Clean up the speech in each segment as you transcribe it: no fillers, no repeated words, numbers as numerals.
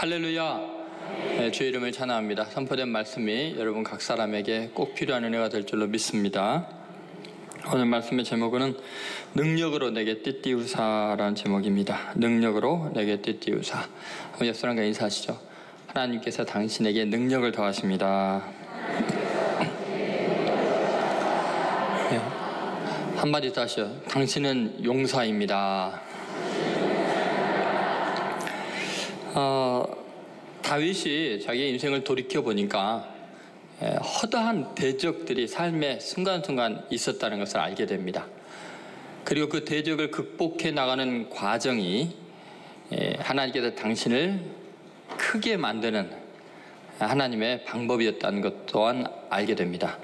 할렐루야. 네, 주의 이름을 찬양합니다. 선포된 말씀이 여러분 각 사람에게 꼭 필요한 은혜가 될 줄로 믿습니다. 오늘 말씀의 제목은 능력으로 내게 띠띠우사라는 제목입니다. 능력으로 내게 띠띠우사. 옆 사람과 인사하시죠. 하나님께서 당신에게 능력을 더하십니다. 네. 한마디 더 하시죠. 당신은 용사입니다. 다윗이 자기의 인생을 돌이켜보니까 허다한 대적들이 삶의 순간순간 있었다는 것을 알게 됩니다. 그리고 그 대적을 극복해 나가는 과정이 하나님께서 당신을 크게 만드는 하나님의 방법이었다는 것 또한 알게 됩니다.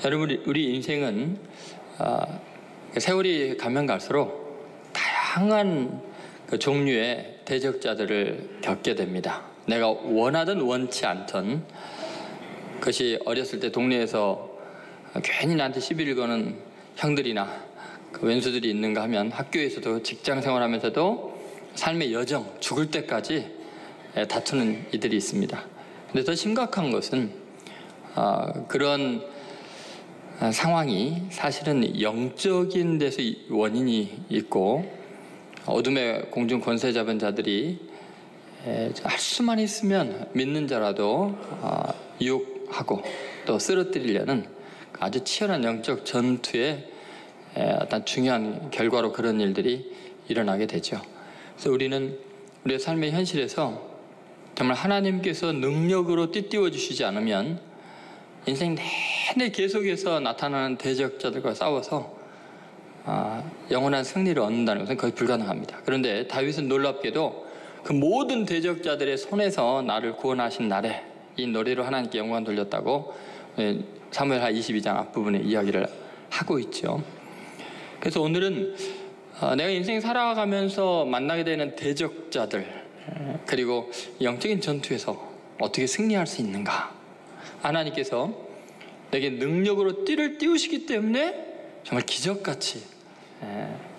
여러분, 우리 인생은 세월이 가면 갈수록 다양한 그 종류의 대적자들을 겪게 됩니다. 내가 원하든 원치 않든, 그것이 어렸을 때 동네에서 괜히 나한테 시비를 거는 형들이나 그 왼수들이 있는가 하면 학교에서도 직장 생활하면서도 삶의 여정, 죽을 때까지 다투는 이들이 있습니다. 근데 더 심각한 것은 그런 상황이 사실은 영적인 데서 원인이 있고, 어둠의 공중 권세 잡은 자들이 할 수만 있으면 믿는 자라도 유혹하고 또 쓰러뜨리려는 아주 치열한 영적 전투의 어떤 중요한 결과로 그런 일들이 일어나게 되죠. 그래서 우리는 우리의 삶의 현실에서 정말 하나님께서 능력으로 띠띠워 주시지 않으면 인생 내내 계속해서 나타나는 대적자들과 싸워서 영원한 승리를 얻는다는 것은 거의 불가능합니다. 그런데 다윗은 놀랍게도 그 모든 대적자들의 손에서 나를 구원하신 날에 이 노래로 하나님께 영광 돌렸다고 사무엘하 22장 앞부분에 이야기를 하고 있죠. 그래서 오늘은 내가 인생 살아가면서 만나게 되는 대적자들, 그리고 영적인 전투에서 어떻게 승리할 수 있는가. 하나님께서 내게 능력으로 띠를 띄우시기 때문에 정말 기적같이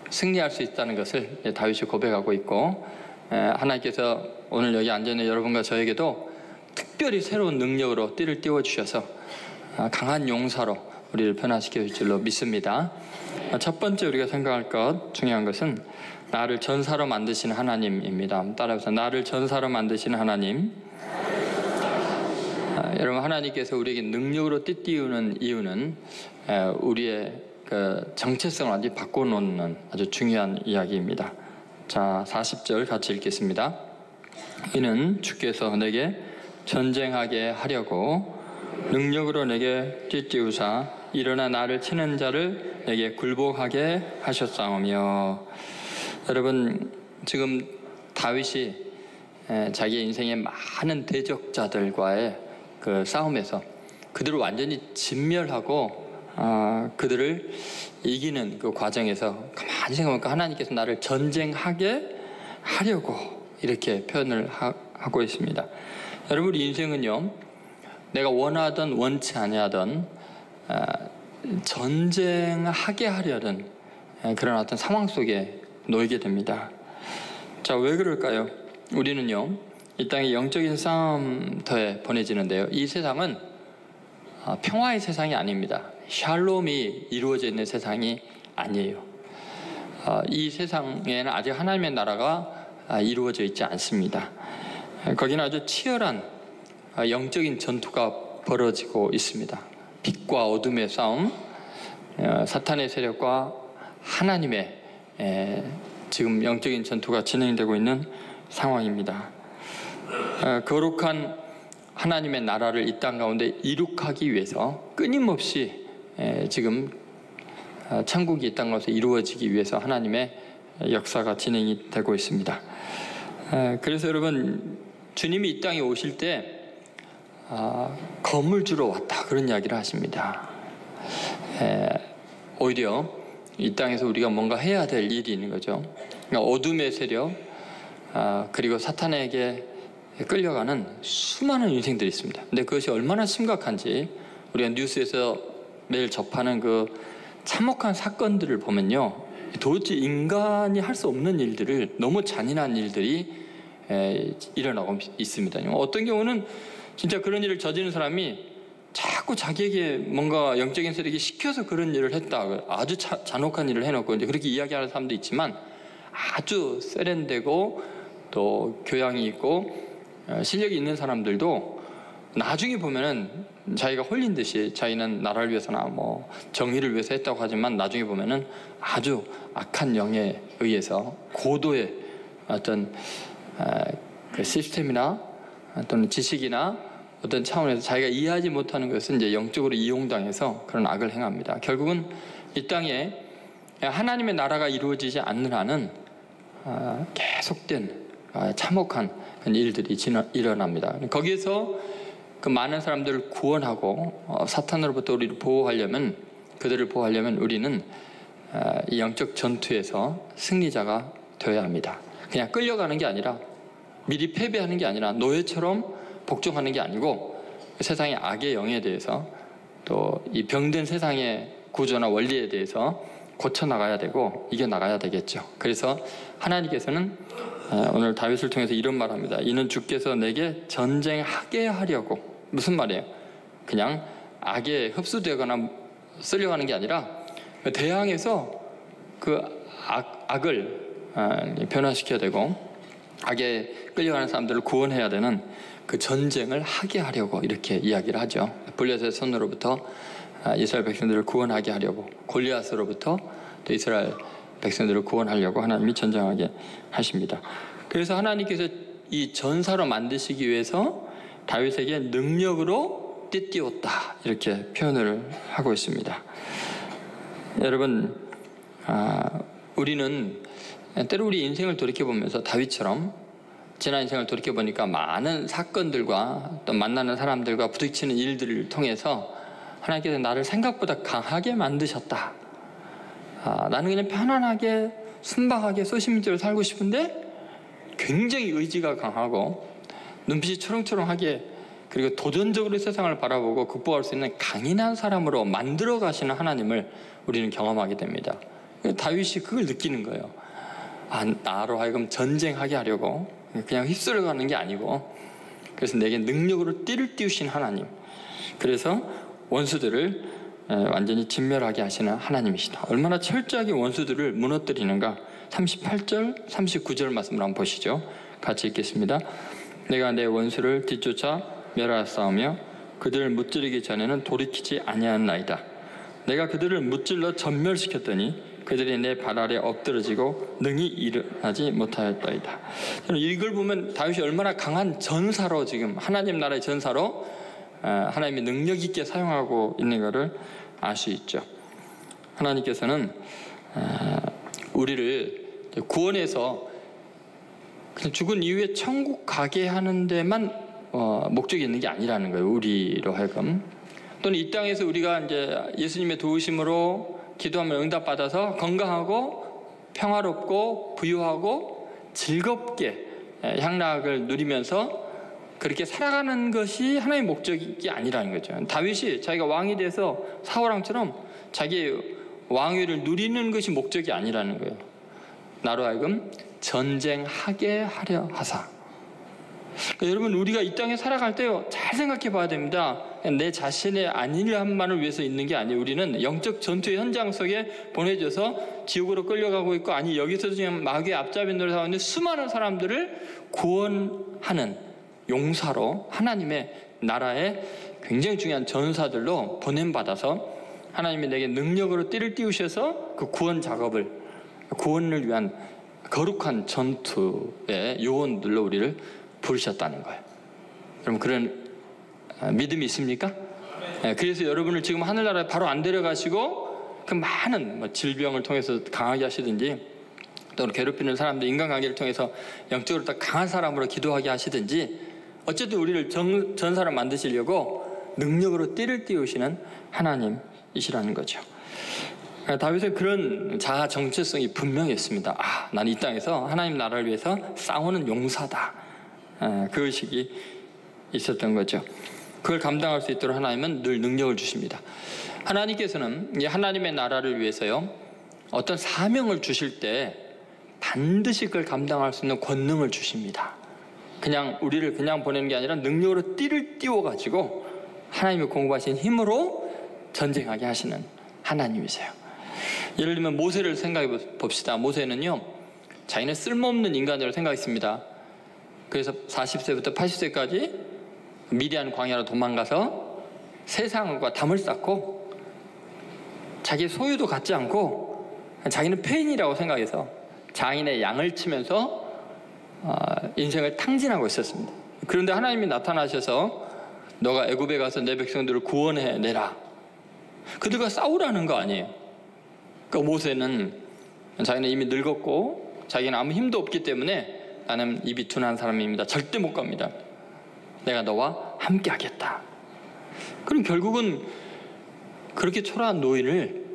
승리할 수 있다는 것을 다윗이 고백하고 있고, 하나님께서 오늘 여기 앉아있는 여러분과 저에게도 특별히 새로운 능력으로 띠를 띄워주셔서 강한 용사로 우리를 변화시켜 줄 줄로 믿습니다. 첫 번째 우리가 생각할 것, 중요한 것은 나를 전사로 만드시는 하나님입니다. 따라서 나를 전사로 만드시는 하나님. 여러분, 하나님께서 우리에게 능력으로 띠띠우는 이유는 우리의 그 정체성을 완전히 바꿔놓는 아주 중요한 이야기입니다. 자, 40절 같이 읽겠습니다. 이는 주께서 내게 전쟁하게 하려고 능력으로 내게 띠띠우사 일어나 나를 치는 자를 내게 굴복하게 하셨사오며. 여러분, 지금 다윗이 자기의 인생의 많은 대적자들과의 그 싸움에서 그들을 완전히 진멸하고 그들을 이기는 그 과정에서 가만히 생각해보니까 하나님께서 나를 전쟁하게 하려고 이렇게 표현을 하고 있습니다. 여러분, 우리 인생은요, 내가 원하든 원치 아니하든 전쟁하게 하려는 그런 어떤 상황 속에 놓이게 됩니다. 자, 왜 그럴까요? 우리는요, 이 땅에 영적인 싸움터에 보내지는데요, 이 세상은 평화의 세상이 아닙니다. 샬롬이 이루어져 있는 세상이 아니에요. 이 세상에는 아직 하나님의 나라가 이루어져 있지 않습니다. 거기는 아주 치열한 영적인 전투가 벌어지고 있습니다. 빛과 어둠의 싸움, 사탄의 세력과 하나님의 지금 영적인 전투가 진행되고 있는 상황입니다. 거룩한 하나님의 나라를 이 땅 가운데 이룩하기 위해서 끊임없이 지금 천국이 이 땅 가운데 이루어지기 위해서 하나님의 역사가 진행이 되고 있습니다. 그래서 여러분, 주님이 이 땅에 오실 때 검을 주러 왔다, 그런 이야기를 하십니다. 오히려 이 땅에서 우리가 뭔가 해야 될 일이 있는 거죠. 그러니까 어둠의 세력, 그리고 사탄에게 끌려가는 수많은 인생들이 있습니다. 근데 그것이 얼마나 심각한지 우리가 뉴스에서 매일 접하는 그 참혹한 사건들을 보면요, 도대체 인간이 할 수 없는 일들을, 너무 잔인한 일들이 일어나고 있습니다. 어떤 경우는 진짜 그런 일을 저지른 사람이 자꾸 자기에게 뭔가 영적인 세력이 시켜서 그런 일을 했다, 아주 잔혹한 일을 해놓고 이제 그렇게 이야기하는 사람도 있지만, 아주 세련되고 또 교양이 있고 실력이 있는 사람들도 나중에 보면은 자기가 홀린 듯이 자기는 나라를 위해서나 뭐 정의를 위해서 했다고 하지만, 나중에 보면은 아주 악한 영에 의해서 고도의 어떤 그 시스템이나 또는 지식이나 어떤 차원에서 자기가 이해하지 못하는 것은 이제 영적으로 이용당해서 그런 악을 행합니다. 결국은 이 땅에 하나님의 나라가 이루어지지 않는 한은 계속된 참혹한 일들이 일어납니다. 거기에서 그 많은 사람들을 구원하고 사탄으로부터 우리를 보호하려면, 그들을 보호하려면 우리는 이 영적 전투에서 승리자가 되어야 합니다. 그냥 끌려가는 게 아니라, 미리 패배하는 게 아니라 노예처럼 복종하는 게 아니고, 세상의 악의 영에 대해서 또 이 병든 세상의 구조나 원리에 대해서 고쳐나가야 되고 이겨나가야 되겠죠. 그래서 하나님께서는 오늘 다윗을 통해서 이런 말합니다. 이는 주께서 내게 전쟁하게 하려고. 무슨 말이에요? 그냥 악에 흡수되거나 쓸려가는 게 아니라 대항해서 그 악을 변화시켜야 되고 악에 끌려가는 사람들을 구원해야 되는 그 전쟁을 하게 하려고 이렇게 이야기를 하죠. 블레셋의 손으로부터 이스라엘 백성들을 구원하게 하려고, 골리앗으로부터 또 이스라엘 백성들을 구원하려고 하나님이 전쟁하게 하십니다. 그래서 하나님께서 이 전사로 만드시기 위해서 다윗에게 능력으로 띠띠웠다, 이렇게 표현을 하고 있습니다. 여러분, 우리는 때로 우리 인생을 돌이켜보면서 다윗처럼 지난 인생을 돌이켜보니까 많은 사건들과 또 만나는 사람들과 부딪히는 일들을 통해서 하나님께서 나를 생각보다 강하게 만드셨다. 나는 그냥 편안하게 순박하게 소시민대로 살고 싶은데 굉장히 의지가 강하고 눈빛이 초롱초롱하게, 그리고 도전적으로 세상을 바라보고 극복할 수 있는 강인한 사람으로 만들어 가시는 하나님을 우리는 경험하게 됩니다. 다윗이 그걸 느끼는 거예요. 나로 하여금 전쟁하게 하려고 그냥 휩쓸어 가는 게 아니고, 그래서 내게 능력으로 띠를 띄우신 하나님, 그래서 원수들을 완전히 진멸하게 하시는 하나님이시다. 얼마나 철저하게 원수들을 무너뜨리는가. 38절 39절 말씀을 한번 보시죠. 같이 읽겠습니다. 내가 내 원수를 뒤쫓아 멸하였사오며 그들을 무찌르기 전에는 돌이키지 아니하였나이다. 내가 그들을 무찔러 전멸시켰더니 그들이 내 발 아래 엎드러지고 능히 일어나지 못하였다이다. 저는 이걸 보면 다윗이 얼마나 강한 전사로, 지금 하나님 나라의 전사로 하나님의 능력 있게 사용하고 있는 것을 알 수 있죠. 하나님께서는 우리를 구원해서 그냥 죽은 이후에 천국 가게 하는 데만 목적이 있는 게 아니라는 거예요. 우리로 하여금. 또는 이 땅에서 우리가 이제 예수님의 도우심으로 기도하면 응답받아서 건강하고 평화롭고 부유하고 즐겁게 향락을 누리면서 그렇게 살아가는 것이 하나님의 목적이 아니라는 거죠. 다윗이 자기가 왕이 돼서 사울왕처럼 자기의 왕위를 누리는 것이 목적이 아니라는 거예요. 나로 하여금 전쟁하게 하려 하사. 그러니까 여러분, 우리가 이 땅에 살아갈 때 잘 생각해 봐야 됩니다. 내 자신의 안일함만을 위해서 있는 게 아니에요. 우리는 영적 전투의 현장 속에 보내져서 지옥으로 끌려가고 있고, 아니 여기서 지금 마귀의 앞잡이 노릇을 하고 있는 수많은 사람들을 구원하는 용사로 하나님의 나라의 굉장히 중요한 전사들로 보냄받아서 하나님이 내게 능력으로 띠를 띄우셔서 그 구원 작업을, 구원을 위한 거룩한 전투의 요원들로 우리를 부르셨다는 거예요. 여러분, 그런 믿음이 있습니까? 그래서 여러분을 지금 하늘나라에 바로 안 데려가시고 그 많은 질병을 통해서 강하게 하시든지, 또는 괴롭히는 사람들 인간관계를 통해서 영적으로 더 강한 사람으로 기도하게 하시든지, 어쨌든 우리를 전사로 만드시려고 능력으로 띠를 띄우시는 하나님이시라는 거죠. 다윗은 그런 자아 정체성이 분명했습니다. 난 이 땅에서 하나님 나라를 위해서 싸우는 용사다. 그 의식이 있었던 거죠. 그걸 감당할 수 있도록 하나님은 늘 능력을 주십니다. 하나님께서는 이 하나님의 나라를 위해서요, 어떤 사명을 주실 때 반드시 그걸 감당할 수 있는 권능을 주십니다. 그냥 우리를 그냥 보내는 게 아니라 능력으로 띠를 띄워가지고 하나님이 공급하신 힘으로 전쟁하게 하시는 하나님이세요. 예를 들면 모세를 생각해 봅시다. 모세는요, 자기는 쓸모없는 인간으로 생각했습니다. 그래서 40세부터 80세까지 미디안 광야로 도망가서 세상과 담을 쌓고 자기 소유도 갖지 않고 자기는 폐인이라고 생각해서 장인의 양을 치면서 인생을 탕진하고 있었습니다. 그런데 하나님이 나타나셔서 너가 애굽에 가서 내 백성들을 구원해내라. 그들과 싸우라는 거 아니에요. 그러니까 모세는 자기는 이미 늙었고 자기는 아무 힘도 없기 때문에 나는 입이 둔한 사람입니다. 절대 못 갑니다. 내가 너와 함께 하겠다. 그럼 결국은 그렇게 초라한 노인을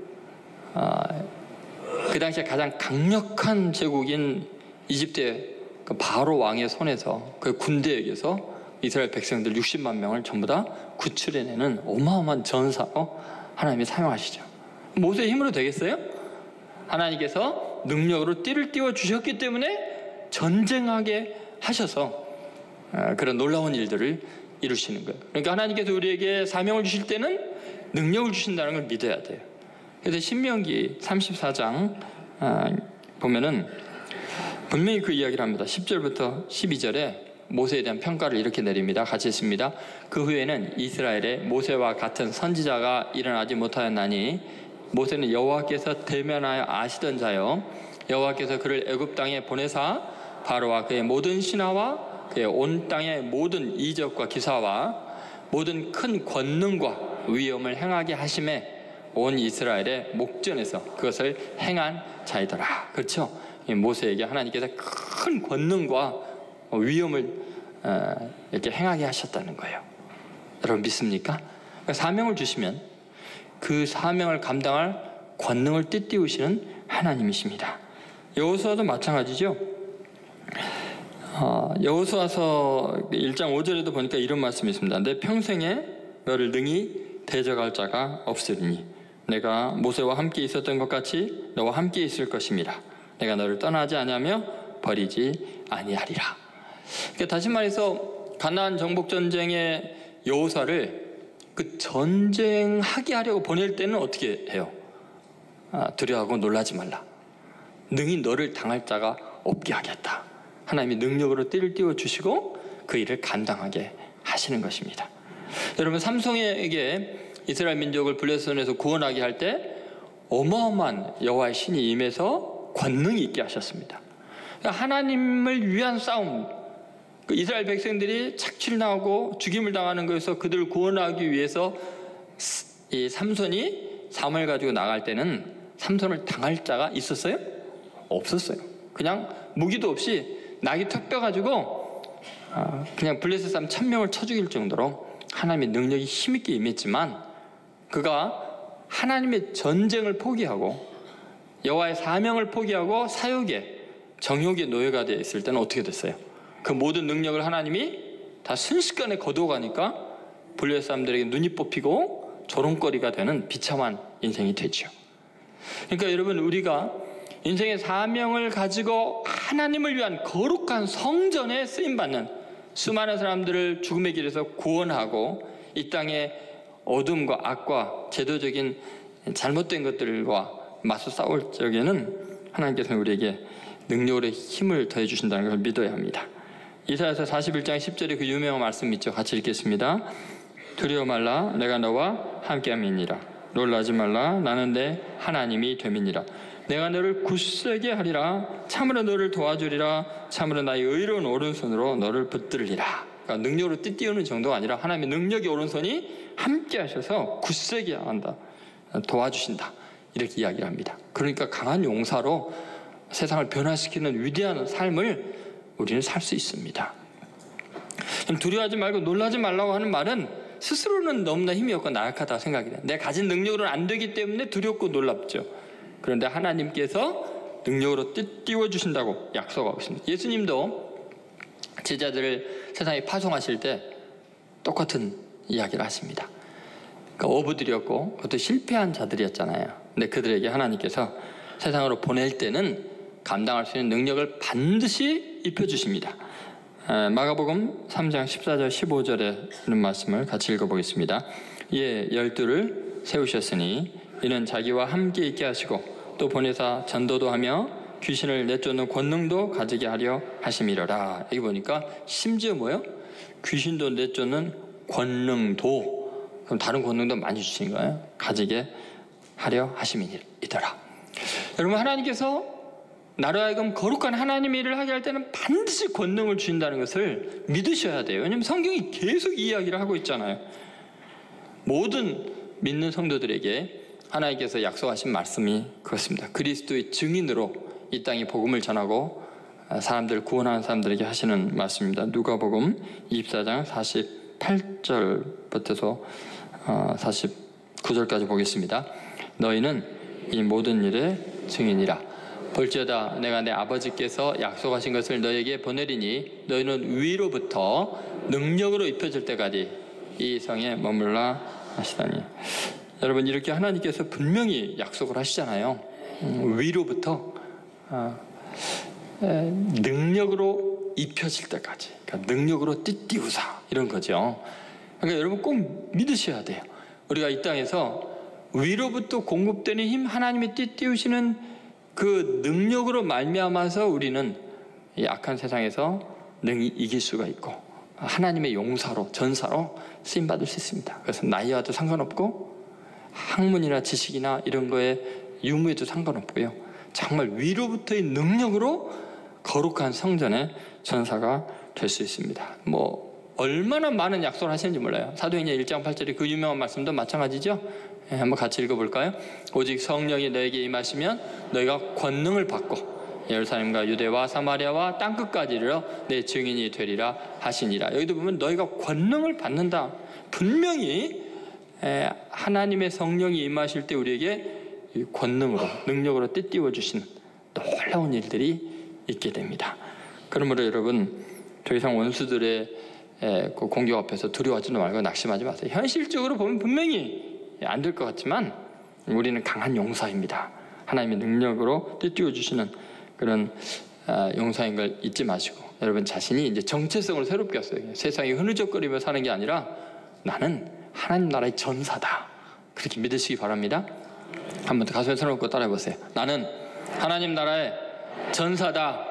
그 당시에 가장 강력한 제국인 이집트의 그 바로 왕의 손에서 그 군대에게서 이스라엘 백성들 60만 명을 전부 다 구출해내는 어마어마한 전사로 하나님이 사용하시죠. 모세의 힘으로 되겠어요? 하나님께서 능력으로 띠를 띄워 주셨기 때문에 전쟁하게 하셔서 그런 놀라운 일들을 이루시는 거예요. 그러니까 하나님께서 우리에게 사명을 주실 때는 능력을 주신다는 걸 믿어야 돼요. 그래서 신명기 34장 보면은 분명히 그 이야기를 합니다. 10절부터 12절에 모세에 대한 평가를 이렇게 내립니다. 같이 읽습니다. 그 후에는 이스라엘에 모세와 같은 선지자가 일어나지 못하였나니 모세는 여호와께서 대면하여 아시던 자요 여호와께서 그를 애굽 땅에 보내사 바로와 그의 모든 신하와 그의 온 땅의 모든 이적과 기사와 모든 큰 권능과 위엄을 행하게 하심에 온 이스라엘의 목전에서 그것을 행한 자이더라. 그렇죠? 모세에게 하나님께서 큰 권능과 위엄을 이렇게 행하게 하셨다는 거예요. 여러분 믿습니까? 그러니까 사명을 주시면 그 사명을 감당할 권능을 띠띠우시는 하나님이십니다. 여호수아도 마찬가지죠. 여호수아서 1장 5절에도 보니까 이런 말씀이 있습니다. 내 평생에 너를 능히 대적할 자가 없으리니 내가 모세와 함께 있었던 것 같이 너와 함께 있을 것입니다. 내가 너를 떠나지 아니하며 버리지 아니하리라. 그러니까 다시 말해서 가나안 정복 전쟁의 여호수아를 그 전쟁하게 하려고 보낼 때는 어떻게 해요? 두려워하고 놀라지 말라. 능히 너를 당할 자가 없게 하겠다. 하나님이 능력으로 띠를 띄워 주시고 그 일을 감당하게 하시는 것입니다. 여러분 삼손에게 이스라엘 민족을 블레셋에서 구원하게 할 때 어마어마한 여호와의 신이 임해서 권능이 있게 하셨습니다. 그러니까 하나님을 위한 싸움, 그 이스라엘 백성들이 착취를 당하고 죽임을 당하는 것에서 그들을 구원하기 위해서 이 삼손이 사무엘 가지고 나갈 때는 삼손을 당할 자가 있었어요? 없었어요. 그냥 무기도 없이 낙이 턱 뼈가지고 그냥 블레셋 사람 1000명을 쳐 죽일 정도로 하나님의 능력이 힘있게 임했지만 그가 하나님의 전쟁을 포기하고 여호와의 사명을 포기하고 사욕의 정욕의 노예가 되어 있을 때는 어떻게 됐어요? 그 모든 능력을 하나님이 다 순식간에 거두어가니까 블레셋 사람들에게 눈이 뽑히고 조롱거리가 되는 비참한 인생이 되죠. 그러니까 여러분 우리가 인생의 사명을 가지고 하나님을 위한 거룩한 성전에 쓰임받는 수많은 사람들을 죽음의 길에서 구원하고 이 땅의 어둠과 악과 제도적인 잘못된 것들과 맞서 싸울 적에는 하나님께서는 우리에게 능력으로 힘을 더해 주신다는 걸 믿어야 합니다. 이사야서 41장 10절에 그 유명한 말씀 있죠. 같이 읽겠습니다. 두려워 말라 내가 너와 함께함이니라. 놀라지 말라 나는 내 하나님이 됨이니라. 내가 너를 굳세게 하리라. 참으로 너를 도와주리라. 참으로 나의 의로운 오른손으로 너를 붙들리라. 그러니까 능력으로 띠띠우는 정도가 아니라 하나님의 능력의 오른손이 함께 하셔서 굳세게 한다. 도와주신다. 이렇게 이야기를 합니다. 그러니까 강한 용사로 세상을 변화시키는 위대한 삶을 우리는 살 수 있습니다. 두려워하지 말고 놀라지 말라고 하는 말은 스스로는 너무나 힘이 없고 나약하다 생각이 돼요. 내가 가진 능력으로는 안 되기 때문에 두렵고 놀랍죠. 그런데 하나님께서 능력으로 띄워주신다고 약속하고 있습니다. 예수님도 제자들을 세상에 파송하실 때 똑같은 이야기를 하십니다. 그러니까 어부들이었고 그것도 실패한 자들이었잖아요. 근데 그들에게 하나님께서 세상으로 보낼 때는 감당할 수 있는 능력을 반드시 입혀주십니다. 마가복음 3장 14절 15절에 있는 말씀을 같이 읽어보겠습니다. 이에 12를 세우셨으니 이는 자기와 함께 있게 하시고 또 보내사 전도도 하며 귀신을 내쫓는 권능도 가지게 하려 하심이로라. 여기 보니까 심지어 뭐예요? 귀신도 내쫓는 권능도, 그럼 다른 권능도 많이 주신 거예요. 가지게 하려 하심이더라. 여러분, 하나님께서 나로 하여금 거룩한 하나님의 일을 하게 할 때는 반드시 권능을 주신다는 것을 믿으셔야 돼요. 왜냐하면 성경이 계속 이야기를 하고 있잖아요. 모든 믿는 성도들에게 하나님께서 약속하신 말씀이 그렇습니다. 그리스도의 증인으로 이 땅에 복음을 전하고 사람들을 구원하는 사람들에게 하시는 말씀입니다. 누가복음 24장 48절부터 49절까지 보겠습니다. 너희는 이 모든 일의 증인이라. 볼지어다 내가 내 아버지께서 약속하신 것을 너희에게 보내리니 너희는 위로부터 능력으로 입혀질 때까지 이 성에 머물라 하시다니. 여러분, 이렇게 하나님께서 분명히 약속을 하시잖아요. 위로부터 능력으로 입혀질 때까지, 그러니까 능력으로 띠띠우사, 이런 거죠. 그러니까 여러분 꼭 믿으셔야 돼요. 우리가 이 땅에서 위로부터 공급되는 힘, 하나님이 띠띠우시는 그 능력으로 말미암아서 우리는 이 악한 세상에서 능히 이길 수가 있고 하나님의 용사로, 전사로 쓰임받을 수 있습니다. 그래서 나이와도 상관없고 학문이나 지식이나 이런 거에 유무에도 상관없고요. 정말 위로부터의 능력으로 거룩한 성전의 전사가 될 수 있습니다. 얼마나 많은 약속을 하시는지 몰라요. 사도행전 1장 8절의 그 유명한 말씀도 마찬가지죠. 한번 같이 읽어볼까요? 오직 성령이 너에게 임하시면 너희가 권능을 받고 예루살렘과 유대와 사마리아와 땅끝까지 이르러 내 증인이 되리라 하시니라. 여기도 보면 너희가 권능을 받는다. 분명히 하나님의 성령이 임하실 때 우리에게 권능으로, 능력으로 띠띠워 주시는 놀라운 일들이 있게 됩니다. 그러므로 여러분, 더 이상 원수들의 그 공격 앞에서 두려워하지도 말고 낙심하지 마세요. 현실적으로 보면 분명히 안 될 것 같지만 우리는 강한 용사입니다. 하나님의 능력으로 띠띠워 주시는 그런 용사인 걸 잊지 마시고, 여러분 자신이 이제 정체성을 새롭게 했어요. 세상에 흐느적거리며 사는 게 아니라 나는 하나님 나라의 전사다, 그렇게 믿으시기 바랍니다. 한번 더 가슴에 손을 얹고 따라해 보세요. 나는 하나님 나라의 전사다.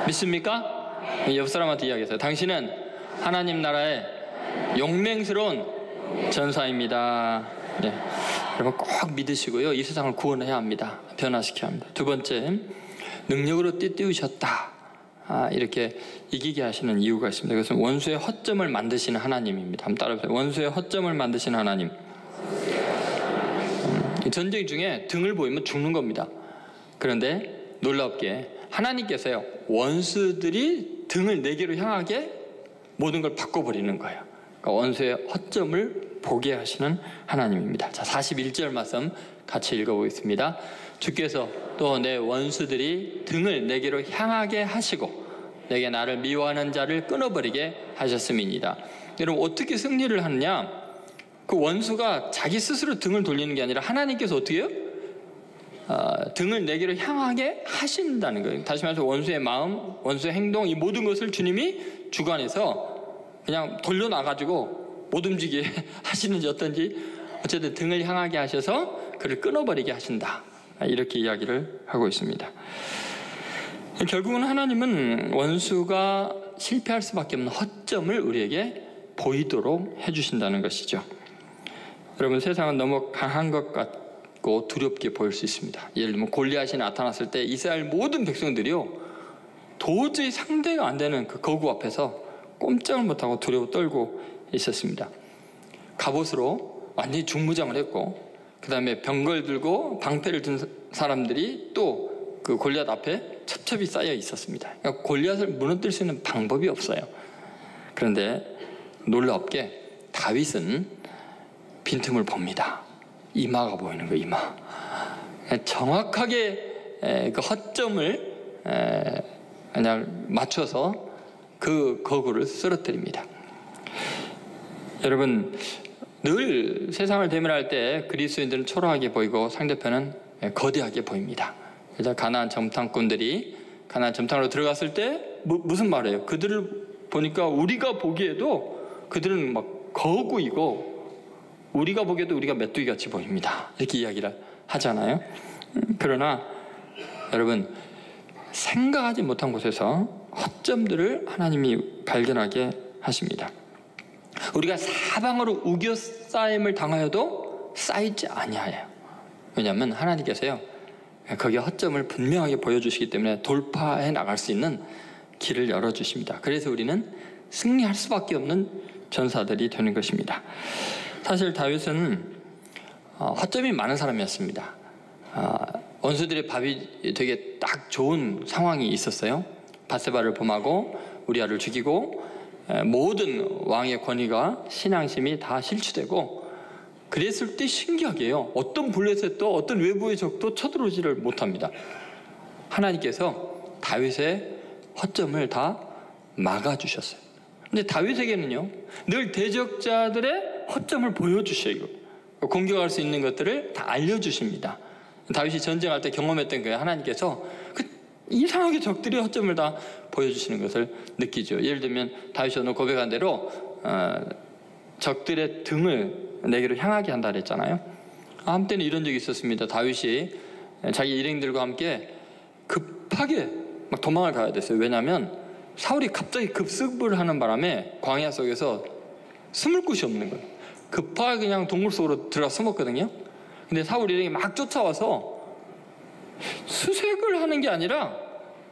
믿습니까? 옆 사람한테 이야기하세요. 당신은 하나님 나라의 용맹스러운 전사입니다. 네. 여러분 꼭 믿으시고요. 이 세상을 구원해야 합니다. 변화시켜야 합니다. 두 번째, 능력으로 띠띠우셨다. 이렇게 이기게 하시는 이유가 있습니다. 그것은 원수의 허점을 만드시는 하나님입니다. 한번 따라해보세요. 원수의 허점을 만드시는 하나님. 전쟁 중에 등을 보이면 죽는 겁니다. 그런데 놀랍게 하나님께서요, 원수들이 등을 내게로 향하게 모든 걸 바꿔버리는 거예요. 그러니까 원수의 허점을 보게 하시는 하나님입니다. 자, 41절 말씀 같이 읽어보겠습니다. 주께서 또 내 원수들이 등을 내게로 향하게 하시고 내게 나를 미워하는 자를 끊어버리게 하셨음이니이다. 여러분, 어떻게 승리를 하느냐? 그 원수가 자기 스스로 등을 돌리는 게 아니라 하나님께서 어떻게 해요? 등을 내게로 향하게 하신다는 거예요. 다시 말해서 원수의 마음, 원수의 행동, 이 모든 것을 주님이 주관해서 그냥 돌려놔가지고 못 움직이게 하시는지 어떤지, 어쨌든 등을 향하게 하셔서 그를 끊어버리게 하신다, 이렇게 이야기를 하고 있습니다. 결국은 하나님은 원수가 실패할 수밖에 없는 허점을 우리에게 보이도록 해주신다는 것이죠. 여러분, 세상은 너무 강한 것 같고 두렵게 보일 수 있습니다. 예를 들면 골리앗이 나타났을 때 이스라엘 모든 백성들이요, 도저히 상대가 안 되는 그 거구 앞에서 꼼짝을 못하고 두려워 떨고 있었습니다. 갑옷으로 완전히 중무장을 했고, 그 다음에 병걸 들고 방패를 든 사람들이 또 그 골리앗 앞에 첩첩이 쌓여 있었습니다. 그러니까 골리앗을 무너뜨릴 수 있는 방법이 없어요. 그런데 놀랍게 다윗은 빈틈을 봅니다. 이마가 보이는 거예요. 이마. 정확하게 그 허점을 그냥 맞춰서 그 거구를 쓰러뜨립니다. 여러분, 늘 세상을 대면할 때 그리스도인들은 초라하게 보이고 상대편은 거대하게 보입니다. 그래서 가나안 정탐꾼들이 가나안 정탐으로 들어갔을 때 무슨 말이에요? 그들을 보니까 우리가 보기에도 그들은 막 거구이고 우리가 보기에도 우리가 메뚜기같이 보입니다. 이렇게 이야기를 하잖아요. 그러나 여러분, 생각하지 못한 곳에서 허점들을 하나님이 발견하게 하십니다. 우리가 사방으로 우겨싸임을 당하여도 쌓이지 아니하여요. 왜냐하면 하나님께서요, 거기에 허점을 분명하게 보여주시기 때문에 돌파해 나갈 수 있는 길을 열어주십니다. 그래서 우리는 승리할 수밖에 없는 전사들이 되는 것입니다. 사실 다윗은 허점이 많은 사람이었습니다. 원수들의 밥이 되게 딱 좋은 상황이 있었어요. 밧세바를 범하고 우리아를 죽이고 모든 왕의 권위가 신앙심이 다 실추되고, 그랬을 때 신기하게요, 어떤 블레셋도 어떤 외부의 적도 쳐들어오지를 못합니다. 하나님께서 다윗의 허점을 다 막아주셨어요. 근데 다윗에게는요, 늘 대적자들의 허점을 보여주셔요. 공격할 수 있는 것들을 다 알려주십니다. 다윗이 전쟁할 때 경험했던 거예요. 하나님께서 이상하게 적들의 허점을 다 보여주시는 것을 느끼죠. 예를 들면 다윗이 오늘 고백한 대로 적들의 등을 내게로 향하게 한다 그랬잖아요. 한때는 이런 적이 있었습니다. 다윗이 자기 일행들과 함께 급하게 막 도망을 가야 됐어요. 왜냐하면 사울이 갑자기 급습을 하는 바람에 광야 속에서 숨을 곳이 없는 거예요. 급하게 그냥 동굴 속으로 들어가 숨었거든요. 근데 사울 일행이 막 쫓아와서 수색을 하는 게 아니라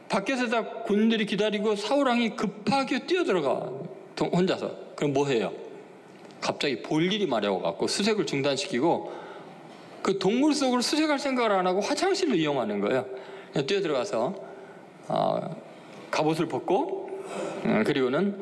밖에서 다 군들이 기다리고 사울왕이 급하게 뛰어들어가 혼자서. 그럼 뭐 해요? 갑자기 볼 일이 마려워갖고 수색을 중단시키고 그 동굴 속으로 수색할 생각을 안 하고 화장실로 이용하는 거예요. 그냥 뛰어들어가서 갑옷을 벗고 그리고는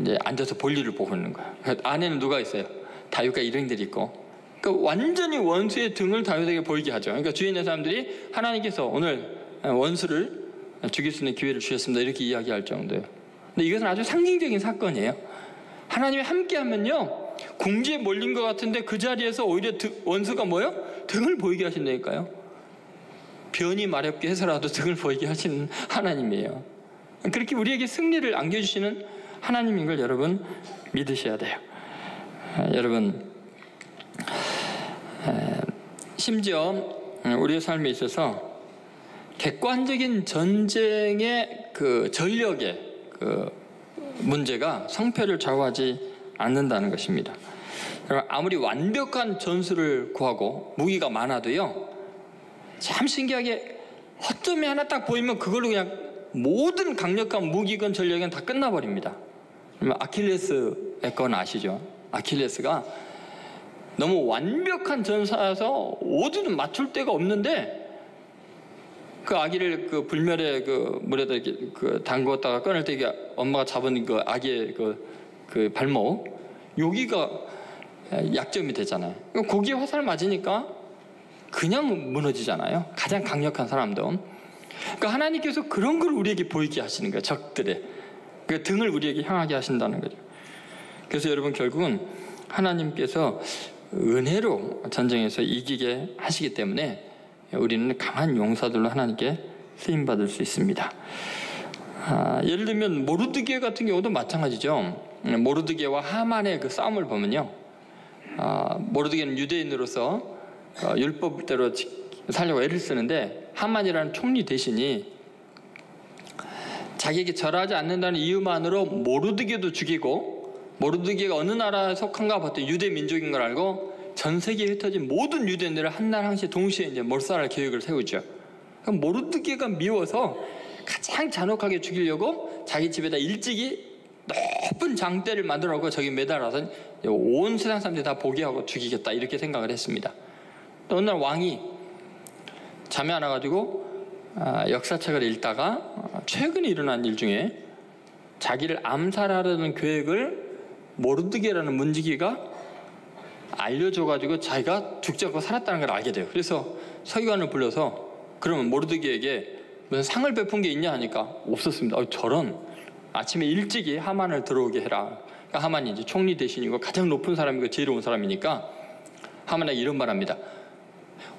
이제 앉아서 볼 일을 보고 있는 거예요. 안에는 누가 있어요? 다윗과 일행들이 있고. 그러니까 완전히 원수의 등을 다윗에게 보이게 하죠. 그러니까 주위에 있는 사람들이 하나님께서 오늘 원수를 죽일 수 있는 기회를 주셨습니다, 이렇게 이야기할 정도예요. 근데 이것은 아주 상징적인 사건이에요. 하나님이 함께하면요, 궁지에 몰린 것 같은데 그 자리에서 오히려 원수가 뭐예요? 등을 보이게 하신다니까요. 변이 마렵게 해서라도 등을 보이게 하시는 하나님이에요. 그렇게 우리에게 승리를 안겨주시는 하나님인 걸 여러분 믿으셔야 돼요. 여러분, 심지어 우리의 삶에 있어서 객관적인 전쟁의 그 전력의 그 문제가 성패를 좌우하지 않는다는 것입니다. 아무리 완벽한 전술을 구하고 무기가 많아도요, 참 신기하게 허점이 하나 딱 보이면 그걸로 그냥 모든 강력한 무기건 전력은 다 끝나버립니다. 그러면 아킬레스의 건 아시죠? 아킬레스가 너무 완벽한 전사여서 어디든 맞출 데가 없는데 그 아기를 그 불멸의 그 물에다 이렇게 그 담궜다가 꺼낼 때 이게 엄마가 잡은 그 아기의 그 발목, 여기가 약점이 되잖아요. 거기에 화살 맞으니까 그냥 무너지잖아요. 가장 강력한 사람도. 그러니까 하나님께서 그런 걸 우리에게 보이게 하시는 거예요. 적들의 그 등을 우리에게 향하게 하신다는 거죠. 그래서 여러분, 결국은 하나님께서 은혜로 전쟁에서 이기게 하시기 때문에 우리는 강한 용사들로 하나님께 쓰임받을 수 있습니다. 예를 들면 모르드게 같은 경우도 마찬가지죠. 모르드게와 하만의 그 싸움을 보면요, 모르드게는 유대인으로서 율법대로 살려고 애를 쓰는데 하만이라는 총리 대신이 자기에게 절하지 않는다는 이유만으로 모르드게도 죽이고, 모르드게가 어느 나라에 속한가 봤더니 유대 민족인 걸 알고 전 세계에 흩어진 모든 유대인들을 한날 한시 동시에 이제 몰살할 계획을 세우죠. 그럼 모르드게가 미워서 가장 잔혹하게 죽이려고 자기 집에다 일찍이 높은 장대를 만들어 놓고 저기 매달아서 온 세상 사람들이 다 보게 하고 죽이겠다, 이렇게 생각을 했습니다. 또 어느 날 왕이 잠이 안 와가지고 역사책을 읽다가 최근에 일어난 일 중에 자기를 암살하려는 계획을 모르드게라는 문지기가 알려줘가지고 자기가 죽지 않고 살았다는 걸 알게 돼요. 그래서 서기관을 불러서 그러면 모르드게에게 무슨 상을 베푼 게 있냐 하니까 없었습니다. 저런 아침에 일찍이 하만을 들어오게 해라. 그러니까 하만이 이제 총리 대신이고 가장 높은 사람이고 지혜로운 사람이니까 하만에게 이런 말합니다.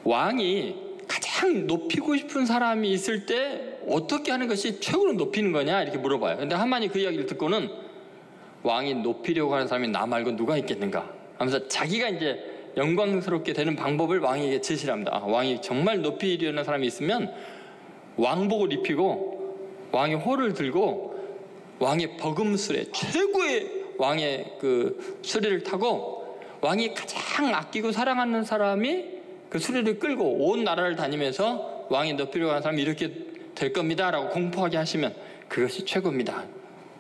왕이 가장 높이고 싶은 사람이 있을 때 어떻게 하는 것이 최고로 높이는 거냐, 이렇게 물어봐요. 근데 하만이 그 이야기를 듣고는 왕이 높이려고 하는 사람이 나 말고 누가 있겠는가 하면서 자기가 이제 영광스럽게 되는 방법을 왕에게 제시를 합니다. 왕이 정말 높이려는 사람이 있으면 왕복을 입히고 왕의 호를 들고 왕의 버금수레, 최고의 왕의 그 수레를 타고 왕이 가장 아끼고 사랑하는 사람이 그 수레를 끌고 온 나라를 다니면서 왕이 높이려고 하는 사람이 이렇게 될 겁니다 라고 공포하게 하시면 그것이 최고입니다.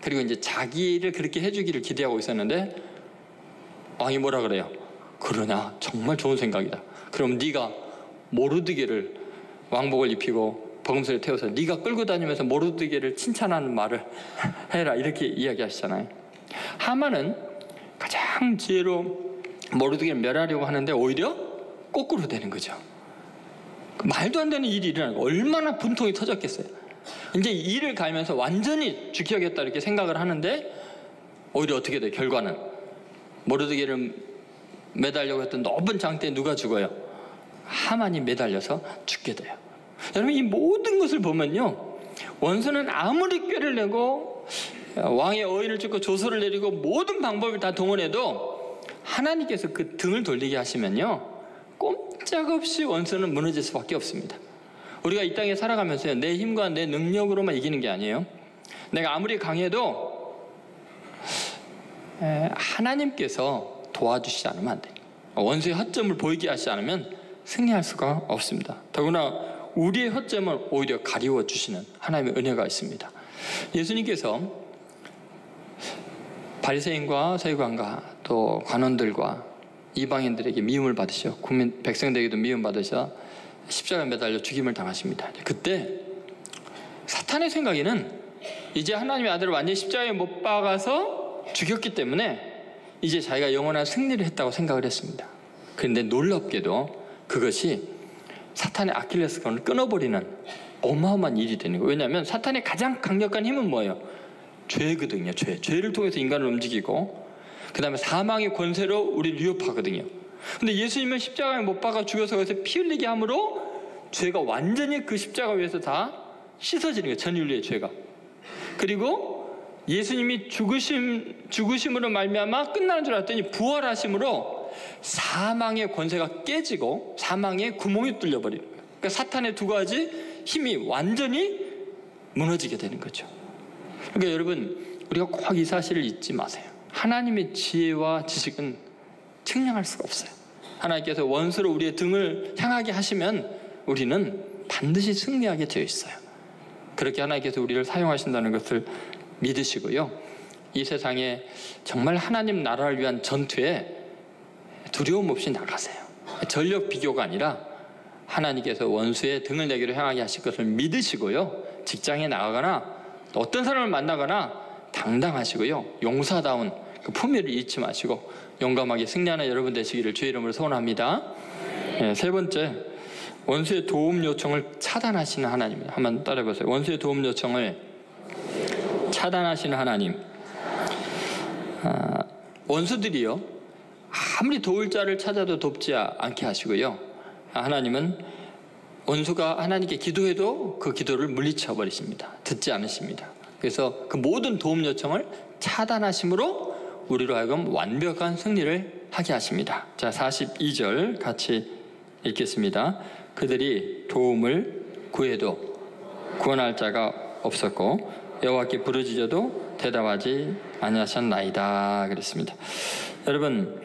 그리고 이제 자기를 그렇게 해주기를 기대하고 있었는데 왕이 뭐라 그래요? 그러냐? 정말 좋은 생각이다. 그럼 네가 모르드게를 왕복을 입히고 버금수를 태워서 네가 끌고 다니면서 모르드게를 칭찬하는 말을 해라 이렇게 이야기하시잖아요. 하만은 가장 지혜로 모르드게를 멸하려고 하는데 오히려 거꾸로 되는 거죠. 말도 안 되는 일이 일어나는 거 얼마나 분통이 터졌겠어요. 이제 일을 갈면서 완전히 죽여야겠다 이렇게 생각을 하는데 오히려 어떻게 돼요? 결과는 모르드게를 매달려고 했던 높은 장대에 누가 죽어요? 하만이 매달려서 죽게 돼요. 여러분 이 모든 것을 보면요, 원수는 아무리 꾀를 내고 왕의 어인을 쫓고 조서를 내리고 모든 방법을 다 동원해도 하나님께서 그 등을 돌리게 하시면요 꼼짝없이 원수는 무너질 수밖에 없습니다. 우리가 이 땅에 살아가면서요, 내 힘과 내 능력으로만 이기는 게 아니에요. 내가 아무리 강해도 하나님께서 도와주시지 않으면 안 돼요. 원수의 허점을 보이게 하시지 않으면 승리할 수가 없습니다. 더구나 우리의 허점을 오히려 가리워 주시는 하나님의 은혜가 있습니다. 예수님께서 바리새인과 서기관과 또 관원들과 이방인들에게 미움을 받으셔, 국민 백성들에게도 미움 받으셔 십자가에 매달려 죽임을 당하십니다. 그때 사탄의 생각에는 이제 하나님의 아들을 완전히 십자가에 못 박아서 죽였기 때문에 이제 자기가 영원한 승리를 했다고 생각을 했습니다. 그런데 놀랍게도 그것이 사탄의 아킬레스건을 끊어버리는 어마어마한 일이 되는 거예요. 왜냐하면 사탄의 가장 강력한 힘은 뭐예요? 죄거든요. 죄를 통해서 인간을 움직이고 그 다음에 사망의 권세로 우리를 위협하거든요. 근데 예수님은 십자가에 못 박아 죽여서 거기서 피 흘리게 함으로 죄가 완전히 그 십자가 위에서 다 씻어지는 거예요. 전 인류의 죄가. 그리고 예수님이 죽으심으로 말미암아 끝나는 줄 알았더니 부활하심으로 사망의 권세가 깨지고 사망의 구멍이 뚫려버리는 거예요. 그러니까 사탄의 두 가지 힘이 완전히 무너지게 되는 거죠. 그러니까 여러분 우리가 꼭 이 사실을 잊지 마세요. 하나님의 지혜와 지식은 측량할 수가 없어요. 하나님께서 원수로 우리의 등을 향하게 하시면 우리는 반드시 승리하게 되어 있어요. 그렇게 하나님께서 우리를 사용하신다는 것을 믿으시고요, 이 세상에 정말 하나님 나라를 위한 전투에 두려움 없이 나가세요. 전력 비교가 아니라 하나님께서 원수의 등을 내기로 향하게 하실 것을 믿으시고요, 직장에 나가거나 또 어떤 사람을 만나거나 당당하시고요, 용사다운 그 품위를 잃지 마시고 용감하게 승리하는 여러분 되시기를 주의 이름으로 소원합니다. 세 번째, 원수의 도움 요청을 차단하시는 하나님입니다. 한번 따라해보세요. 원수의 도움 요청을 차단하시는 하나님. 원수들이요 아무리 도울 자를 찾아도 돕지 않게 하시고요, 하나님은 원수가 하나님께 기도해도 그 기도를 물리쳐 버리십니다. 듣지 않으십니다. 그래서 그 모든 도움 요청을 차단하심으로 우리로 하여금 완벽한 승리를 하게 하십니다. 자, 42절 같이 읽겠습니다. 그들이 도움을 구해도 구원할 자가 없었고 여호와께 부르짖어도 대답하지 아니하셨나이다 그랬습니다. 여러분,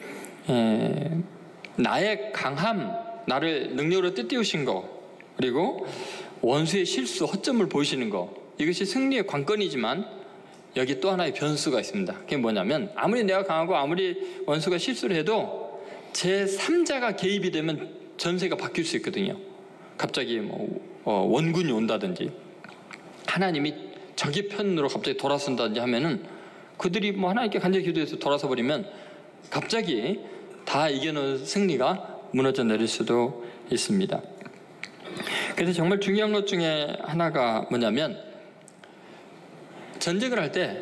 나의 강함, 나를 능력으로 뜻띄우신 거, 그리고 원수의 실수, 허점을 보이시는 거, 이것이 승리의 관건이지만 여기 또 하나의 변수가 있습니다. 그게 뭐냐면 아무리 내가 강하고 아무리 원수가 실수를 해도 제3자가 개입이 되면 전세가 바뀔 수 있거든요. 갑자기 원군이 온다든지 하나님이 저기 편으로 갑자기 돌아선다든지 하면은 그들이 하나님께 간절히 기도해서 돌아서 버리면 갑자기 다 이겨놓은 승리가 무너져 내릴 수도 있습니다. 그래서 정말 중요한 것 중에 하나가 뭐냐면 전쟁을 할 때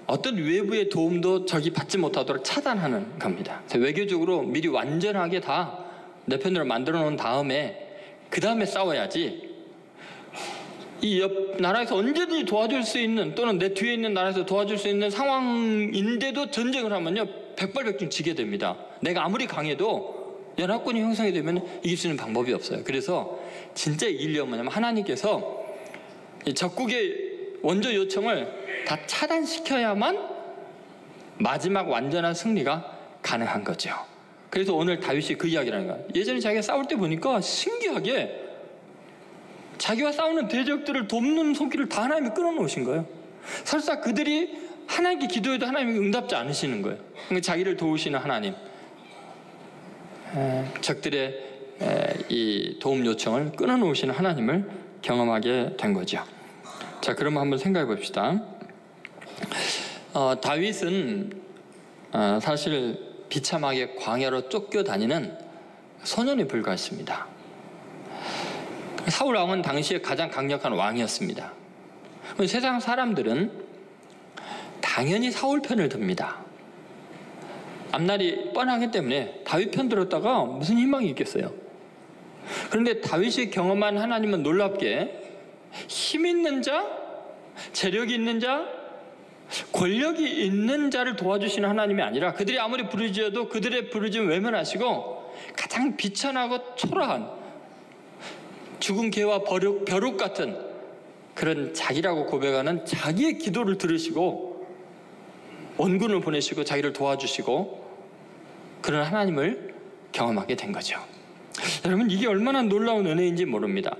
어떤 외부의 도움도 적이 받지 못하도록 차단하는 겁니다. 외교적으로 미리 완전하게 다 내 편으로 만들어 놓은 다음에 그 다음에 싸워야지 이 옆 나라에서 언제든지 도와줄 수 있는, 또는 내 뒤에 있는 나라에서 도와줄 수 있는 상황인데도 전쟁을 하면요, 백발백중 지게 됩니다. 내가 아무리 강해도 연합군이 형성이 되면 이길 수 있는 방법이 없어요. 그래서 진짜 이기려면 뭐냐면 하나님께서 이 적국의 원조 요청을 다 차단시켜야만 마지막 완전한 승리가 가능한 거죠. 그래서 오늘 다윗이 그 이야기를 하는 거예요. 예전에 자기가 싸울 때 보니까 신기하게 자기와 싸우는 대적들을 돕는 손길을 다 하나님이 끊어놓으신 거예요. 설사 그들이 하나님께 기도해도 하나님이 응답지 않으시는 거예요. 그러니까 자기를 도우시는 하나님, 적들의 이 도움 요청을 끊어놓으시는 하나님을 경험하게 된 거죠. 자, 그럼 한번 생각해 봅시다. 다윗은 사실 비참하게 광야로 쫓겨다니는 소년에 불과했습니다. 사울 왕은 당시에 가장 강력한 왕이었습니다. 세상 사람들은 당연히 사울 편을 듭니다. 앞날이 뻔하기 때문에 다윗 편 들었다가 무슨 희망이 있겠어요. 그런데 다윗이 경험한 하나님은 놀랍게 힘 있는 자, 재력이 있는 자, 권력이 있는 자를 도와주시는 하나님이 아니라 그들이 아무리 부르짖어도 그들의 부르짖음 외면하시고 가장 비천하고 초라한 죽은 개와 벼룩 같은 그런 자기라고 고백하는 자기의 기도를 들으시고 원군을 보내시고 자기를 도와주시고 그런 하나님을 경험하게 된 거죠. 여러분, 이게 얼마나 놀라운 은혜인지 모릅니다.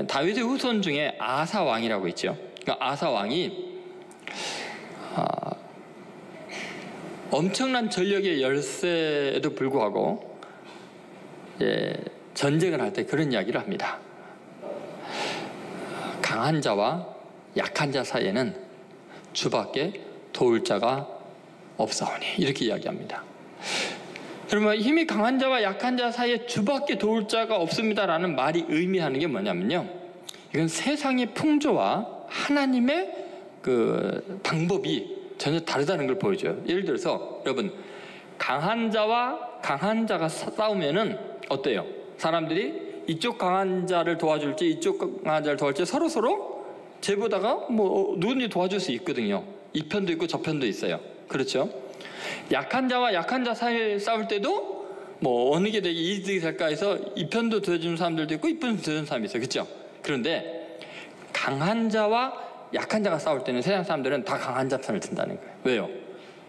다윗의 후손 중에 아사 왕이라고 있죠. 그러니까 아사 왕이 엄청난 전력의 열세에도 불구하고 전쟁을 할 때 그런 이야기를 합니다. 강한 자와 약한 자 사이에는 주밖에 도울 자가 없사오니, 이렇게 이야기합니다. 여러분, 힘이 강한 자와 약한 자 사이에 주밖에 도울 자가 없습니다라는 말이 의미하는 게 뭐냐면요, 이건 세상의 풍조와 하나님의 그 방법이 전혀 다르다는 걸 보여줘요. 예를 들어서 여러분, 강한 자와 강한 자가 싸우면은 어때요? 사람들이 이쪽 강한 자를 도와줄지 이쪽 강한 자를 도와줄지 서로 제보다가 뭐 누군지 도와줄 수 있거든요. 이 편도 있고 저 편도 있어요. 그렇죠? 약한 자와 약한 자 사이에 싸울 때도 뭐 어느 게 이득이 될까 해서 이 편도 도와주는 사람들도 있고 이 편도 도와주는 사람이 있어요. 그렇죠? 그런데 강한 자와 약한 자가 싸울 때는 세상 사람들은 다 강한 자 편을 든다는 거예요. 왜요?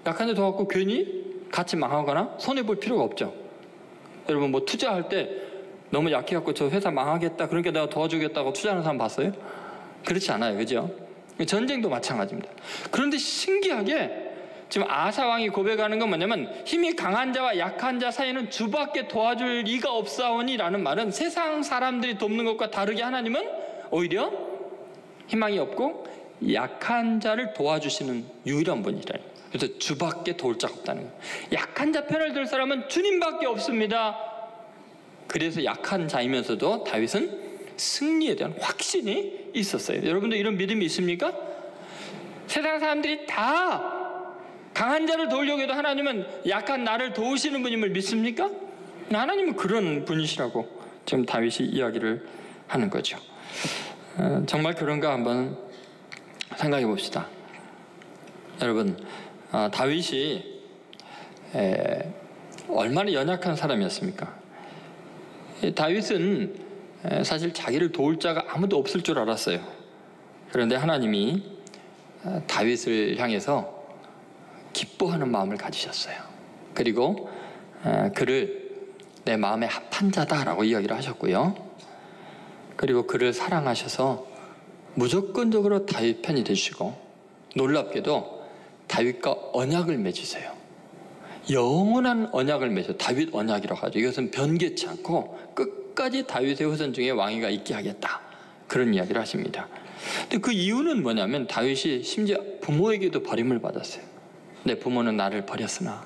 약한 자 도와갖고 괜히 같이 망하거나 손해볼 필요가 없죠. 여러분, 뭐 투자할 때 너무 약해갖고 저 회사 망하겠다, 그러니까 내가 도와주겠다고 투자하는 사람 봤어요? 그렇지 않아요. 그죠? 전쟁도 마찬가지입니다. 그런데 신기하게 지금 아사 왕이 고백하는 건 뭐냐면, 힘이 강한 자와 약한 자 사이에는 주밖에 도와줄 리가 없사오니 라는 말은 세상 사람들이 돕는 것과 다르게 하나님은 오히려 희망이 없고 약한 자를 도와주시는 유일한 분이라는 거예요. 그래서 주밖에 도울 자가 없다는 거예요. 약한 자 편을 들 사람은 주님밖에 없습니다. 그래서 약한 자이면서도 다윗은 승리에 대한 확신이 있었어요. 여러분들 이런 믿음이 있습니까? 세상 사람들이 다 강한 자를 도우려고 해도 하나님은 약한 나를 도우시는 분임을 믿습니까? 하나님은 그런 분이시라고 지금 다윗이 이야기를 하는 거죠. 정말 그런가 한번 생각해 봅시다. 여러분, 다윗이 얼마나 연약한 사람이었습니까? 다윗은 사실 자기를 도울 자가 아무도 없을 줄 알았어요. 그런데 하나님이 다윗을 향해서 기뻐하는 마음을 가지셨어요. 그리고 그를 내 마음에 합한 자다라고 이야기를 하셨고요. 그리고 그를 사랑하셔서 무조건적으로 다윗 편이 되시고, 놀랍게도 다윗과 언약을 맺으세요. 영원한 언약을 맺어 다윗 언약이라고 하죠. 이것은 변개치 않고 끝까지 다윗의 후손 중에 왕위가 있게 하겠다, 그런 이야기를 하십니다. 근데 그 이유는 뭐냐면, 다윗이 심지어 부모에게도 버림을 받았어요. 내 부모는 나를 버렸으나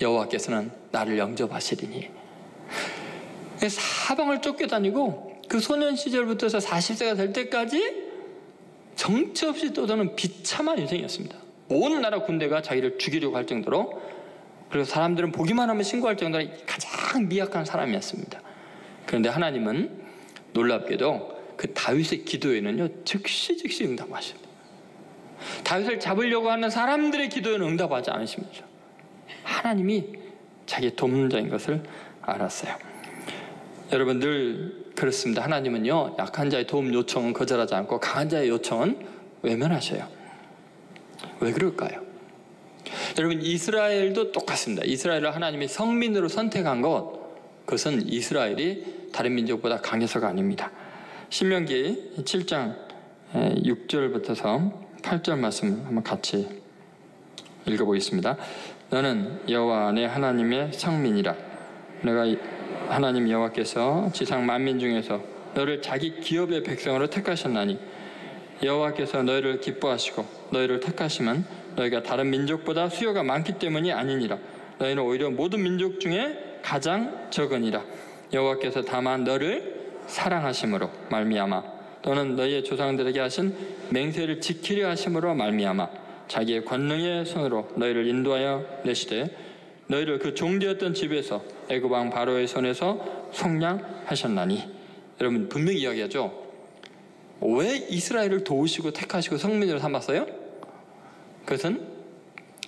여호와께서는 나를 영접하시리니. 사방을 쫓겨다니고 그 소년 시절부터 해서 40세가 될 때까지 정처 없이 떠도는 비참한 인생이었습니다. 온 나라 군대가 자기를 죽이려고 할 정도로, 그리고 사람들은 보기만 하면 신고할 정도로 가장 미약한 사람이었습니다. 그런데 하나님은 놀랍게도 그 다윗의 기도에는요 즉시 응답하셔요. 다윗을 잡으려고 하는 사람들의 기도에는 응답하지 않으십니다. 하나님이 자기 돕는 자인 것을 알았어요. 여러분 늘 그렇습니다. 하나님은요 약한 자의 도움 요청은 거절하지 않고 강한 자의 요청은 외면하셔요. 왜 그럴까요? 여러분 이스라엘도 똑같습니다. 이스라엘을 하나님이 성민으로 선택한 그것은 이스라엘이 다른 민족보다 강해서가 아닙니다. 신명기 7장 6절부터서 8절 말씀 한번 같이 읽어보겠습니다. 너는 여호와 내 하나님의 성민이라. 내가 하나님 여호와께서 지상 만민 중에서 너를 자기 기업의 백성으로 택하셨나니 여호와께서 너희를 기뻐하시고 너희를 택하시면 너희가 다른 민족보다 수요가 많기 때문이 아니니라. 너희는 오히려 모든 민족 중에 가장 적으니라. 여호와께서 다만 너를 사랑하심으로 말미암아 또는 너희의 조상들에게 하신 맹세를 지키려 하심으로 말미암아 자기의 권능의 손으로 너희를 인도하여 내시되 너희를 그 종되었던 집에서 애굽 왕 바로의 손에서 속량하셨나니. 여러분 분명히 이야기하죠. 왜 이스라엘을 도우시고 택하시고 성민으로 삼았어요? 그것은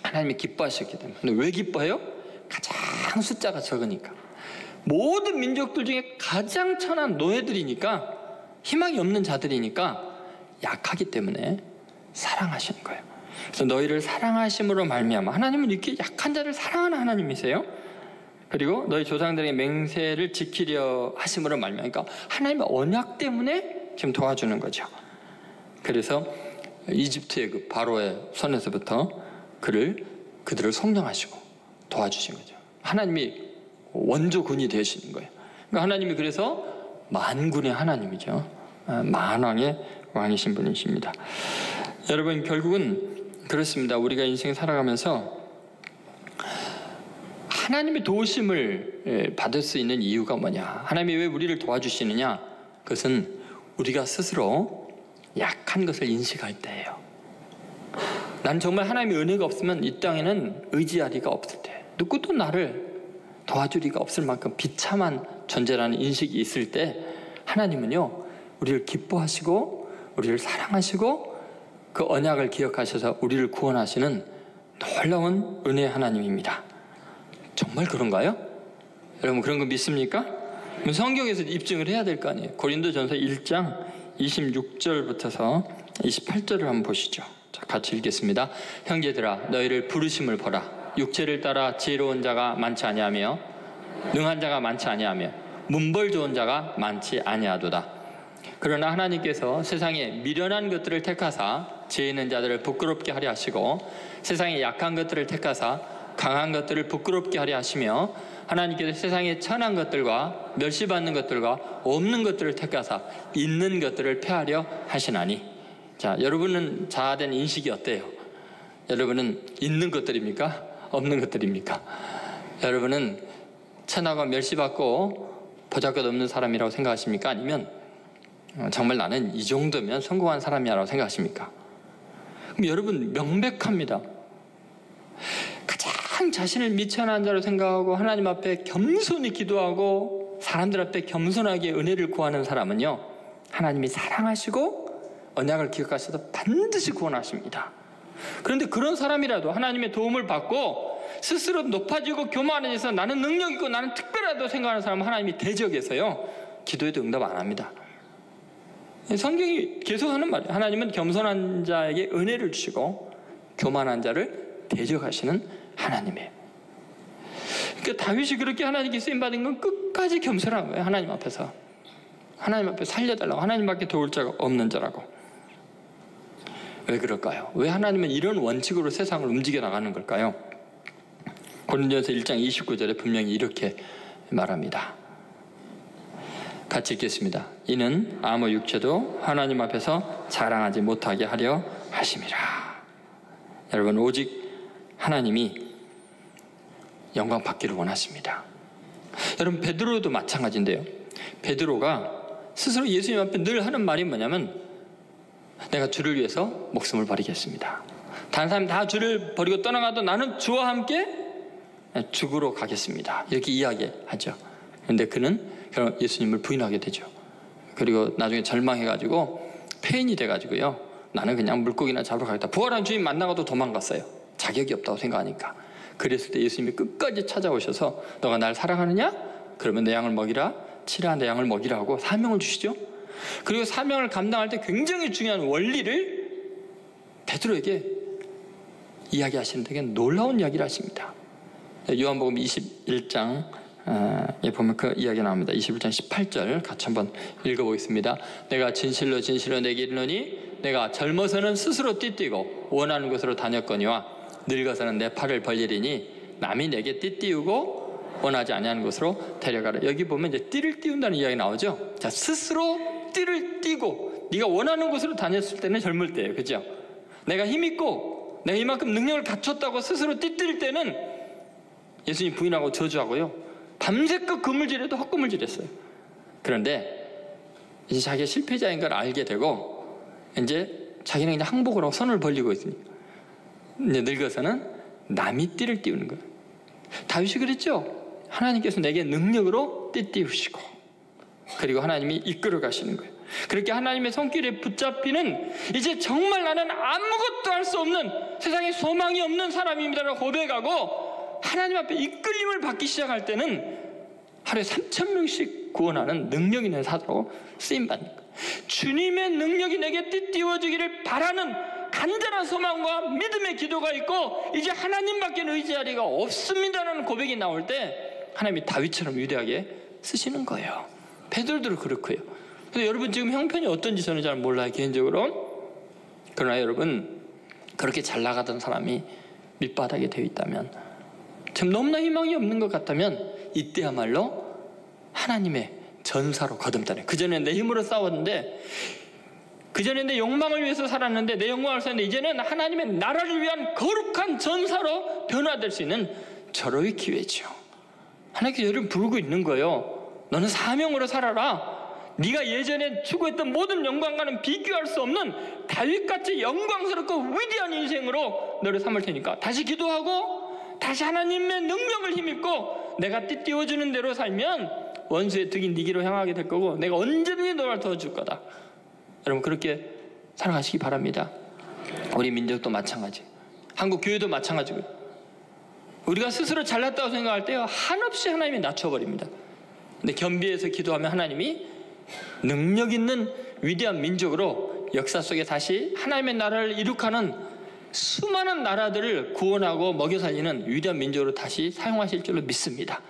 하나님이 기뻐하셨기 때문에. 근데 왜 기뻐해요? 가장 숫자가 적으니까. 모든 민족들 중에 가장 천한 노예들이니까, 희망이 없는 자들이니까 약하기 때문에 사랑하시는 거예요. 그래서 너희를 사랑하심으로 말미암아, 하나님은 이렇게 약한 자를 사랑하는 하나님이세요. 그리고 너희 조상들에게 맹세를 지키려 하심으로 말미암아, 그러니까 하나님의 언약 때문에 지금 도와주는 거죠. 그래서 이집트의 그 바로의 손에서부터 그들을 속량하시고 도와주신 거죠. 하나님이 원조군이 되시는 거예요. 그러니까 하나님이 그래서 만군의 하나님이죠. 만왕의 왕이신 분이십니다. 여러분 결국은 그렇습니다. 우리가 인생 살아가면서 하나님의 도우심을 받을 수 있는 이유가 뭐냐? 하나님이 왜 우리를 도와주시느냐? 그것은 우리가 스스로 약한 것을 인식할 때예요. 난 정말 하나님의 은혜가 없으면 이 땅에는 의지할 리가 없을 때, 누구도 나를 도와줄 리가 없을 만큼 비참한 존재라는 인식이 있을 때 하나님은요 우리를 기뻐하시고 우리를 사랑하시고 그 언약을 기억하셔서 우리를 구원하시는 놀라운 은혜의 하나님입니다. 정말 그런가요? 여러분 그런 거 믿습니까? 성경에서 입증을 해야 될 거 아니에요. 고린도전서 1장 26절부터서 28절을 한번 보시죠. 자, 같이 읽겠습니다. 형제들아 너희를 부르심을 보라. 육체를 따라 지혜로운 자가 많지 아니하며 능한 자가 많지 아니하며 문벌 좋은 자가 많지 아니하도다. 그러나 하나님께서 세상에 미련한 것들을 택하사 지혜 있는 자들을 부끄럽게 하려 하시고 세상에 약한 것들을 택하사 강한 것들을 부끄럽게 하려 하시며 하나님께서 세상에 천한 것들과 멸시받는 것들과 없는 것들을 택하사 있는 것들을 폐하려 하시나니. 자, 여러분은 자아된 인식이 어때요? 여러분은 있는 것들입니까? 없는 것들입니까? 여러분은 천하가 멸시받고 보잘것없는 사람이라고 생각하십니까? 아니면 정말 나는 이 정도면 성공한 사람이라고 생각하십니까? 그럼 여러분 명백합니다. 가장 자신을 미천한 자로 생각하고 하나님 앞에 겸손히 기도하고 사람들 앞에 겸손하게 은혜를 구하는 사람은요 하나님이 사랑하시고 언약을 기억하셔서 반드시 구원하십니다. 그런데 그런 사람이라도 하나님의 도움을 받고 스스로 높아지고 교만해져서 나는 능력 있고 나는 특별하다고 생각하는 사람은 하나님이 대적해서요 기도에도 응답 안 합니다. 성경이 계속 하는 말이에요. 하나님은 겸손한 자에게 은혜를 주시고 교만한 자를 대적하시는 하나님이에요. 그러니까 다윗이 그렇게 하나님께 쓰임받은 건 끝까지 겸손한 거예요. 하나님 앞에서. 하나님 앞에 살려달라고. 하나님밖에 도울 자가 없는 자라고. 왜 그럴까요? 왜 하나님은 이런 원칙으로 세상을 움직여 나가는 걸까요? 고린도전서 1장 29절에 분명히 이렇게 말합니다. 같이 읽겠습니다. 이는 아무 육체도 하나님 앞에서 자랑하지 못하게 하려 하심이라. 여러분 오직 하나님이 영광 받기를 원하십니다. 여러분 베드로도 마찬가지인데요. 베드로가 스스로 예수님 앞에 늘 하는 말이 뭐냐면 내가 주를 위해서 목숨을 버리겠습니다. 다른 사람 다 주를 버리고 떠나가도 나는 주와 함께 죽으러 가겠습니다. 이렇게 이야기하죠. 그런데 그는 예수님을 부인하게 되죠. 그리고 나중에 절망해가지고 폐인이 돼가지고요, 나는 그냥 물고기나 잡으러 가겠다. 부활한 주인 만나고도 도망갔어요. 자격이 없다고 생각하니까. 그랬을 때 예수님이 끝까지 찾아오셔서 너가 날 사랑하느냐? 그러면 내 양을 먹이라. 치라, 내 양을 먹이라 하고 사명을 주시죠. 그리고 사명을 감당할 때 굉장히 중요한 원리를 베드로에게 이야기하시는 되게 놀라운 이야기를 하십니다. 요한복음 21장에 보면 그 이야기가 나옵니다. 21장 18절 같이 한번 읽어보겠습니다. 내가 진실로 진실로 내게 이르노니 내가 젊어서는 스스로 띠뛰고 원하는 곳으로 다녔거니와 늙어서는 내 팔을 벌리리니 남이 내게 띠띠우고 원하지 아니하는 곳으로 데려가라. 여기 보면 이제 띠를 띄운다는 이야기 나오죠. 자, 스스로 띠를 띠고 네가 원하는 곳으로 다녔을 때는 젊을 때예요. 그죠? 내가 힘있고 내가 이만큼 능력을 갖췄다고 스스로 띠뛸 때는 예수님 부인하고 저주하고요, 밤새껏 그물질해도 헛구물질했어요. 그런데 이제 자기가 실패자인 걸 알게 되고 이제 자기는 그냥 항복을 하고 손을 벌리고 있으니까 이제 늙어서는 남이 띠를 띄우는 거예요. 다윗이 그랬죠. 하나님께서 내게 능력으로 띠띠우시고 그리고 하나님이 이끌어 가시는 거예요. 그렇게 하나님의 손길에 붙잡히는, 이제 정말 나는 아무것도 할 수 없는, 세상에 소망이 없는 사람입니다라고 고백하고 하나님 앞에 이끌림을 받기 시작할 때는 하루에 3,000명씩 구원하는 능력 있는 사도로 쓰임받는 거예요. 주님의 능력이 내게 띠띠워지기를 바라는 간절한 소망과 믿음의 기도가 있고 이제 하나님밖에 의지할 리가 없습니다라는 고백이 나올 때 하나님이 다윗처럼 위대하게 쓰시는 거예요. 베드로도 그렇고요. 그래서 여러분 지금 형편이 어떤지 저는 잘 몰라요, 개인적으로. 그러나 여러분, 그렇게 잘 나가던 사람이 밑바닥에 되어 있다면, 지금 너무나 희망이 없는 것 같다면 이때야말로 하나님의 전사로 거듭다는, 그전에 내 힘으로 싸웠는데, 그전에 내 욕망을 위해서 살았는데, 내 욕망을 살았는데 이제는 하나님의 나라를 위한 거룩한 전사로 변화될 수 있는 절호의 기회죠. 하나님께서 여러분 부르고 있는 거예요. 너는 사명으로 살아라. 네가 예전에 추구했던 모든 영광과는 비교할 수 없는 다윗같이 영광스럽고 위대한 인생으로 너를 삼을 테니까 다시 기도하고 다시 하나님의 능력을 힘입고 내가 띠띠워주는 대로 살면 원수의 득인 네 길로 향하게 될 거고 내가 언제든지 너를 도와줄 거다. 여러분 그렇게 살아가시기 바랍니다. 우리 민족도 마찬가지, 한국 교회도 마찬가지고요. 우리가 스스로 잘났다고 생각할 때 한없이 하나님이 낮춰버립니다. 근데 겸비해서 기도하면 하나님이 능력 있는 위대한 민족으로 역사 속에 다시 하나님의 나라를 이룩하는 수많은 나라들을 구원하고 먹여 살리는 위대한 민족으로 다시 사용하실 줄로 믿습니다.